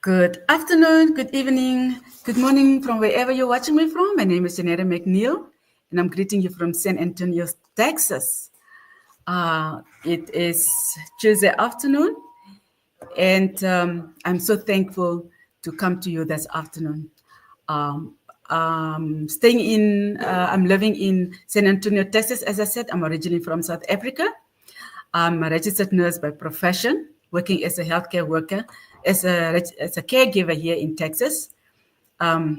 Good afternoon, good evening, good morning from wherever you're watching me from. My name is Janetta McNeil, and I'm greeting you from San Antonio, Texas. It is Tuesday afternoon, and I'm so thankful to come to you this afternoon. I'm living in San Antonio, Texas. As I said, I'm originally from South Africa. I'm a registered nurse by profession, working as a healthcare worker, as a caregiver here in Texas. I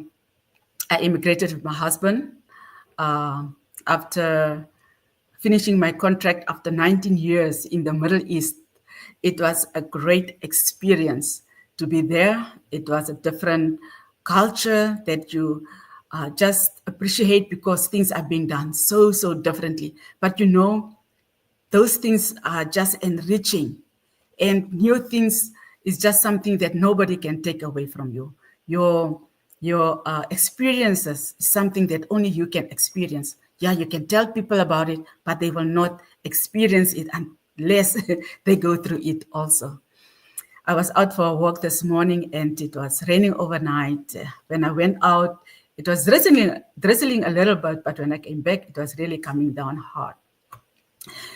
immigrated with my husband uh, after finishing my contract after 19 years in the Middle East. It was a great experience to be there. It was a different culture that you just appreciate because things are being done so differently. But those things are just enriching, and new things is just something that nobody can take away from you. Your experiences is something that only you can experience. Yeah, you can tell people about it, but they will not experience it unless they go through it also. I was out for a walk this morning and it was raining overnight. When I went out, it was drizzling a little bit, but when I came back, it was really coming down hard.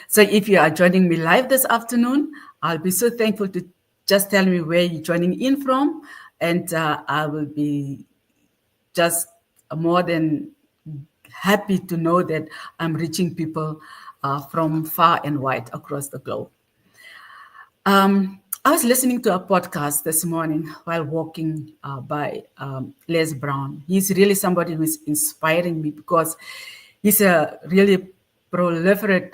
So if you are joining me live this afternoon, I'll be so thankful to just tell me where you're joining in from, and I will be just more than happy to know that I'm reaching people from far and wide across the globe. I was listening to a podcast this morning while walking by Les Brown. He's really somebody who's inspiring me because he's a really proliferate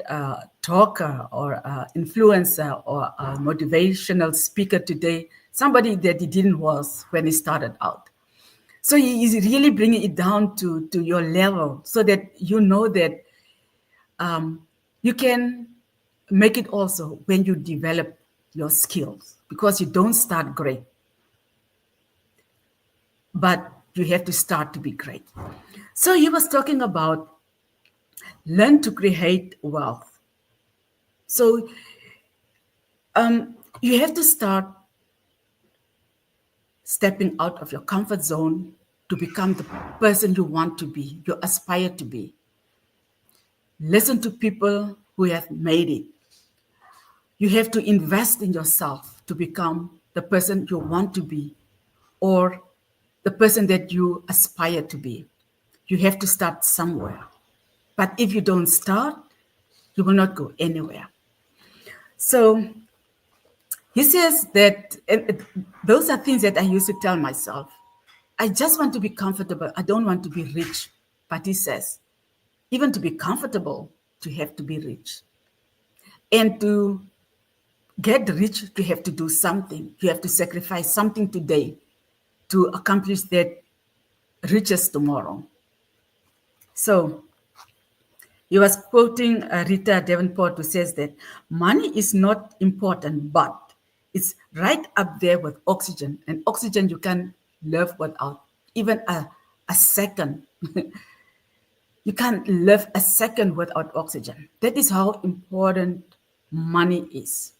talker or influencer or motivational speaker today, somebody that he didn't was when he started out. So he is really bringing it down to your level so that you know that you can make it also when you develop your skills, because you don't start great, but you have to start to be great. So he was talking about learn to create wealth. So you have to start stepping out of your comfort zone to become the person you want to be, you aspire to be. Listen to people who have made it. You have to invest in yourself to become the person you want to be or the person that you aspire to be. You have to start somewhere. But if you don't start, you will not go anywhere. So he says that those are things that I used to tell myself. I just want to be comfortable. I don't want to be rich. But he says, even to be comfortable, you have to be rich. And to get rich, you have to do something. You have to sacrifice something today to accomplish that riches tomorrow. So he was quoting Rita Davenport, who says that money is not important, but it's right up there with oxygen. And oxygen you can live without, even a second. You can't live a second without oxygen. That is how important money is.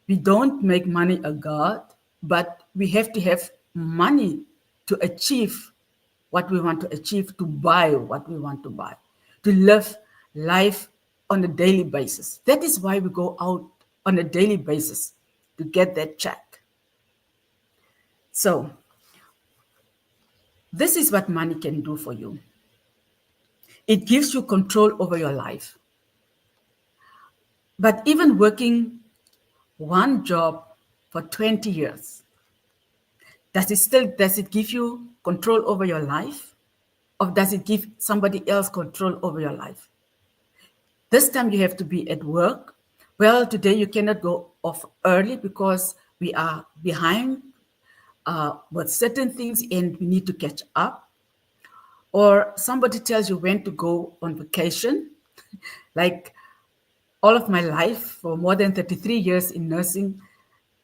We don't make money a god, but we have to have money to achieve what we want to achieve, to buy what we want to buy, to live life on a daily basis. That is why we go out on a daily basis to get that check. So this is what money can do for you. It gives you control over your life. But even working one job for 20 years, does it give you control over your life? Or does it give somebody else control over your life? This time you have to be at work. Well, today you cannot go off early because we are behind with certain things and we need to catch up. Or somebody tells you when to go on vacation. Like all of my life, for more than 33 years in nursing,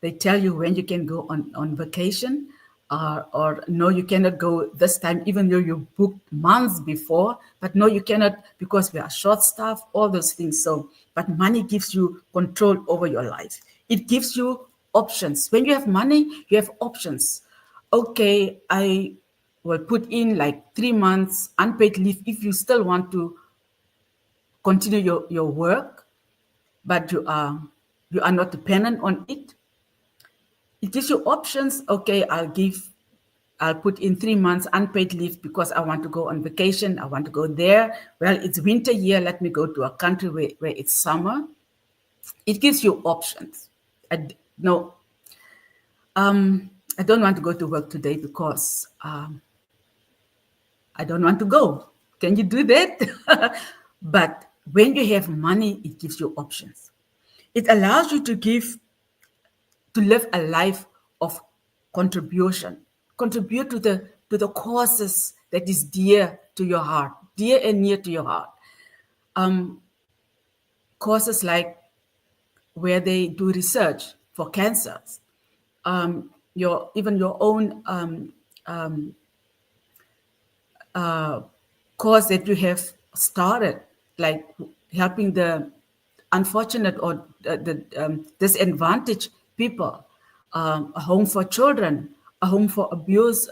they tell you when you can go on vacation, or no, you cannot go this time, even though you booked months before, but no, you cannot because we are short staffed, all those things. So, but money gives you control over your life. It gives you options. When you have money, you have options. Okay, I will put in like 3 months unpaid leave if you still want to continue your work, but you are not dependent on it. It gives you options. Okay, I'll put in 3 months unpaid leave because I want to go on vacation. I want to go there. Well, it's winter here. Let me go to a country where it's summer. It gives you options. No, I don't want to go to work today because I don't want to go. Can you do that? But when you have money, it gives you options. It allows you to live a life of contribution. Contribute to the causes that is dear to your heart, dear and near to your heart. Causes like where they do research for cancers, even your own cause that you have started, like helping the unfortunate or the disadvantaged people, a home for children, a home for abused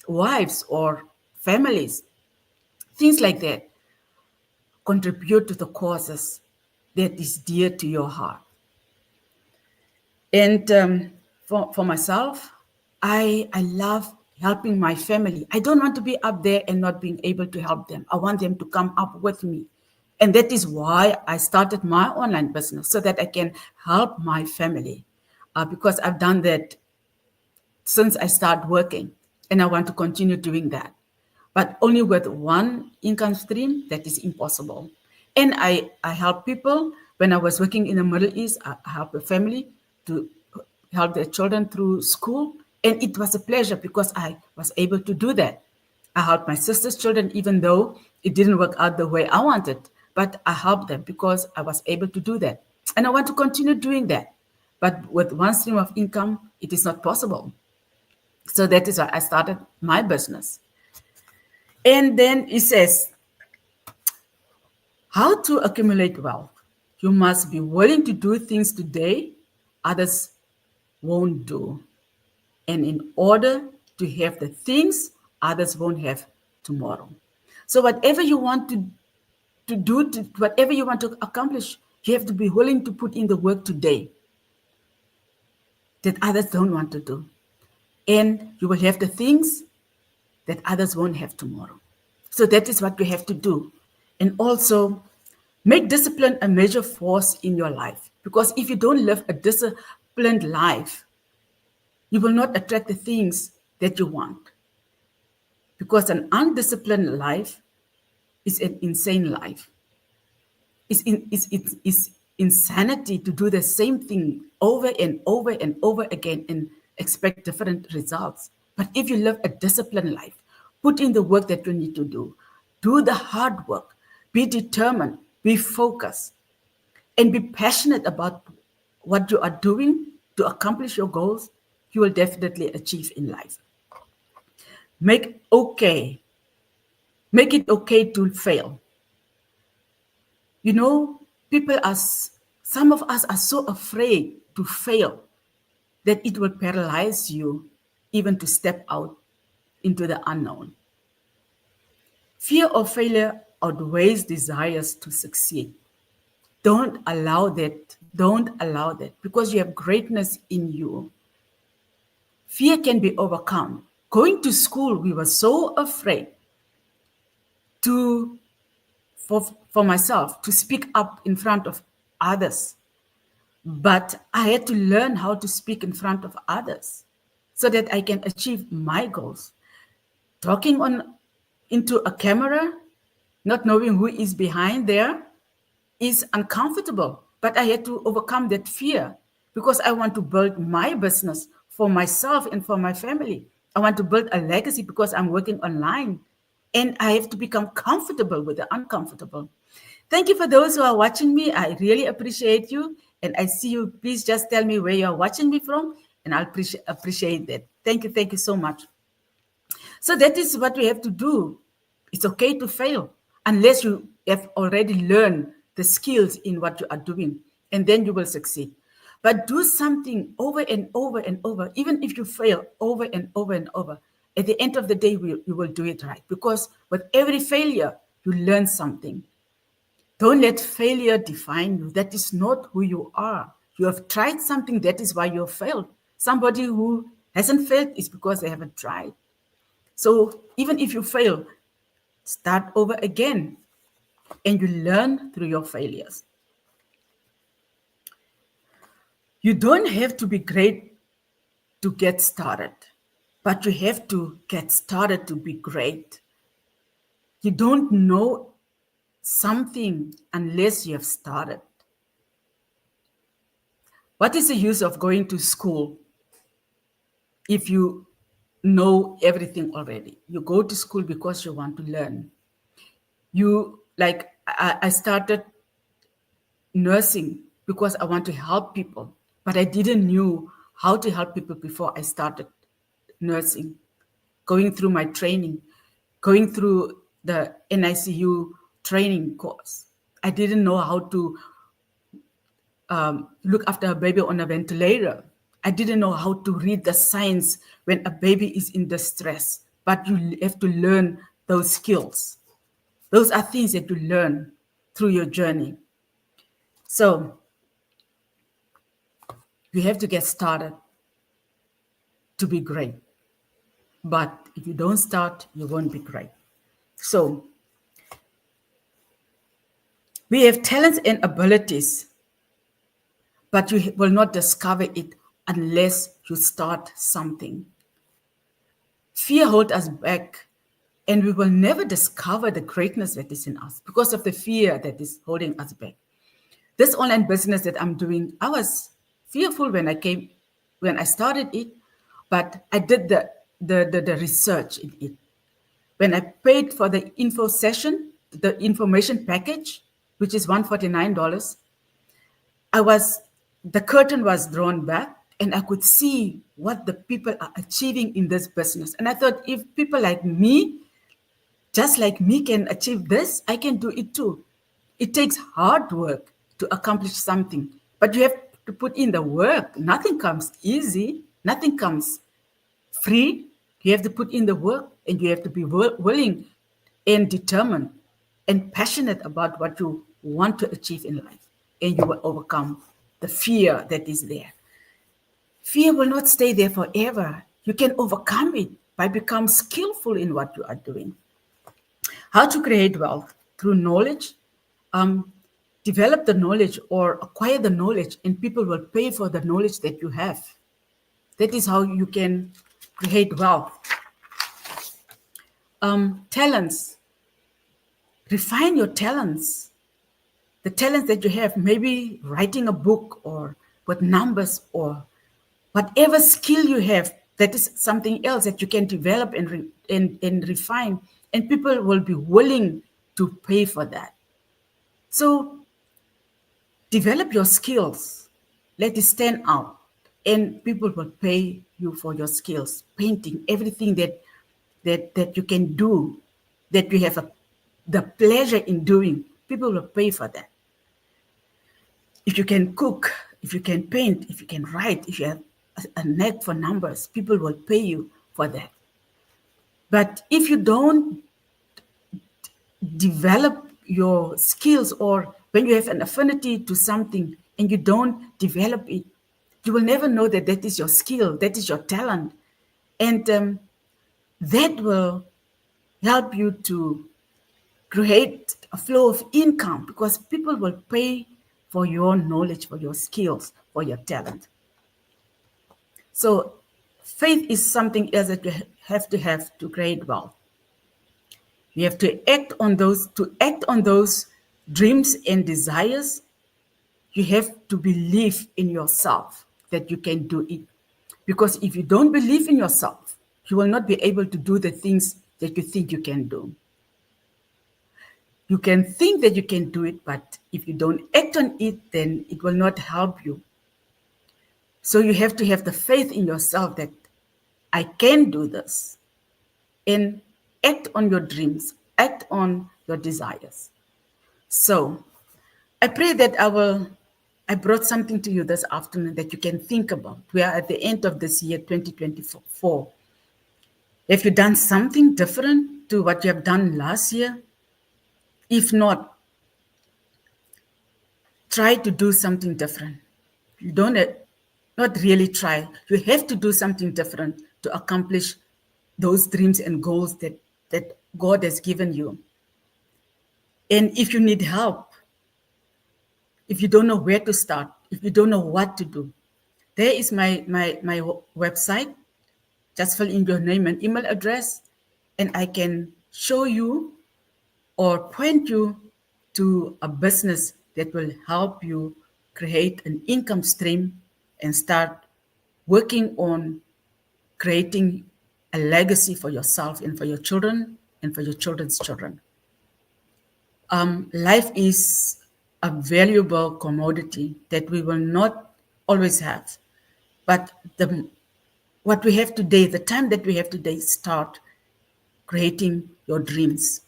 wives or families, things like that. Contribute to the causes that is dear to your heart. And for myself, I love helping my family. I don't want to be up there and not being able to help them. I want them to come up with me. And that is why I started my online business, so that I can help my family. Because I've done that since I started working, and I want to continue doing that. But only with one income stream, that is impossible. And I help people. When I was working in the Middle East, I helped a family to help their children through school. And it was a pleasure because I was able to do that. I helped my sister's children, even though it didn't work out the way I wanted. But I helped them because I was able to do that. And I want to continue doing that. But with one stream of income, it is not possible. So that is why I started my business. And then it says, how to accumulate wealth. You must be willing to do things today others won't do. And in order to have the things others won't have tomorrow. So whatever you want to do, whatever you want to accomplish, you have to be willing to put in the work today that others don't want to do. And you will have the things that others won't have tomorrow. So that is what you have to do. And also make discipline a major force in your life. Because if you don't live a disciplined life, you will not attract the things that you want. Because an undisciplined life is an insane life. It's insanity to do the same thing over and over and over again and expect different results. But if you live a disciplined life, put in the work that you need to do the hard work, be determined, be focused, and be passionate about what you are doing to accomplish your goals, you will definitely achieve in life. Make it okay to fail. You know, some of us are so afraid to fail that it will paralyze you even to step out into the unknown. Fear of failure outweighs desires to succeed. Don't allow that. Don't allow that, because you have greatness in you. Fear can be overcome. Going to school, we were so afraid for myself to speak up in front of others. But I had to learn how to speak in front of others so that I can achieve my goals. Talking into a camera, not knowing who is behind there, is uncomfortable. But I had to overcome that fear because I want to build my business for myself and for my family. I want to build a legacy because I'm working online. And I have to become comfortable with the uncomfortable. Thank you for those who are watching me. I really appreciate you. And I see you. Please just tell me where you're watching me from, and I'll appreciate that. Thank you. Thank you so much. So that is what we have to do. It's okay to fail unless you have already learned the skills in what you are doing, and then you will succeed. But do something over and over and over, even if you fail over and over and over. At the end of the day, you will do it right. Because with every failure, you learn something. Don't let failure define you. That is not who you are. You have tried something, that is why you have failed. Somebody who hasn't failed is because they haven't tried. So even if you fail, start over again and you learn through your failures. You don't have to be great to get started, but you have to get started to be great. You don't know something unless you have started. What is the use of going to school if you know everything already? You go to school because you want to learn. I started nursing because I want to help people, but I didn't knew how to help people before I started nursing. Going through my training, going through the NICU training course, I didn't know how to look after a baby on a ventilator. I didn't know how to read the signs when a baby is in distress, but you have to learn those skills. Those are things that you learn through your journey. So you have to get started to be great. But if you don't start, you won't be great. So we have talents and abilities, but you will not discover it unless you start something. Fear holds us back, and we will never discover the greatness that is in us because of the fear that is holding us back. This online business that I'm doing, I was fearful when I started it, but I did the research in it. When I paid for the info session, the information package, which is $149, the curtain was drawn back and I could see what the people are achieving in this business. And I thought, if people like me, just like me, can achieve this, I can do it too. It takes hard work to accomplish something, but you have to put in the work. Nothing comes easy, nothing comes free. You have to put in the work and you have to be willing and determined and passionate about what you want to achieve in life. And you will overcome the fear that is there. Fear will not stay there forever. You can overcome it by becoming skillful in what you are doing. How to create wealth? Through knowledge. Um, Develop the knowledge or acquire the knowledge, and people will pay for the knowledge that you have. That is how you can create wealth. Talents. Refine your talents. The talents that you have, maybe writing a book or with numbers or whatever skill you have, that is something else that you can develop and refine, and people will be willing to pay for that. So develop your skills, let it stand out, and people will pay you for your skills. Painting, everything that you can do, that you have the pleasure in doing, people will pay for that. If you can cook, if you can paint, if you can write, if you have a knack for numbers, people will pay you for that. But if you don't develop your skills, or when you have an affinity to something and you don't develop it, you will never know that that is your skill, that is your talent. And that will help you to create a flow of income because people will pay for your knowledge, for your skills, for your talent. So faith is something else that you have to create wealth. You have to act on those dreams and desires. You have to believe in yourself that you can do it. Because if you don't believe in yourself, you will not be able to do the things that you think you can do. You can think that you can do it, but if you don't act on it, then it will not help you. So you have to have the faith in yourself that I can do this, and act on your dreams, act on your desires. So I pray that I brought something to you this afternoon that you can think about. We are at the end of this year, 2024. Have you done something different to what you have done last year? If not, try to do something different. You don't not really try. You have to do something different to accomplish those dreams and goals that God has given you. And if you need help, if you don't know where to start, if you don't know what to do, there is my website. Just fill in your name and email address, and I can show you or point you to a business that will help you create an income stream and start working on creating a legacy for yourself and for your children and for your children's children. Life is a valuable commodity that we will not always have. But what we have today, the time that we have today, start creating your dreams.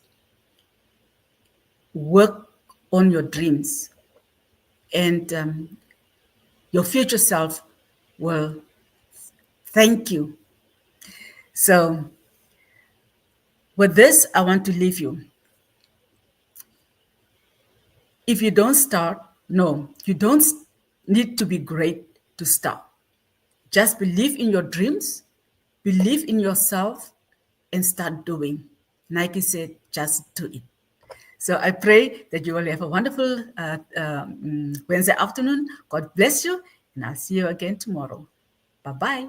Work on your dreams. And your future self will thank you. So with this, I want to leave you. If you don't start, no, you don't need to be great to start. Just believe in your dreams, believe in yourself, and start doing. Nike said, just do it. So I pray that you will have a wonderful Wednesday afternoon. God bless you, and I'll see you again tomorrow. Bye-bye.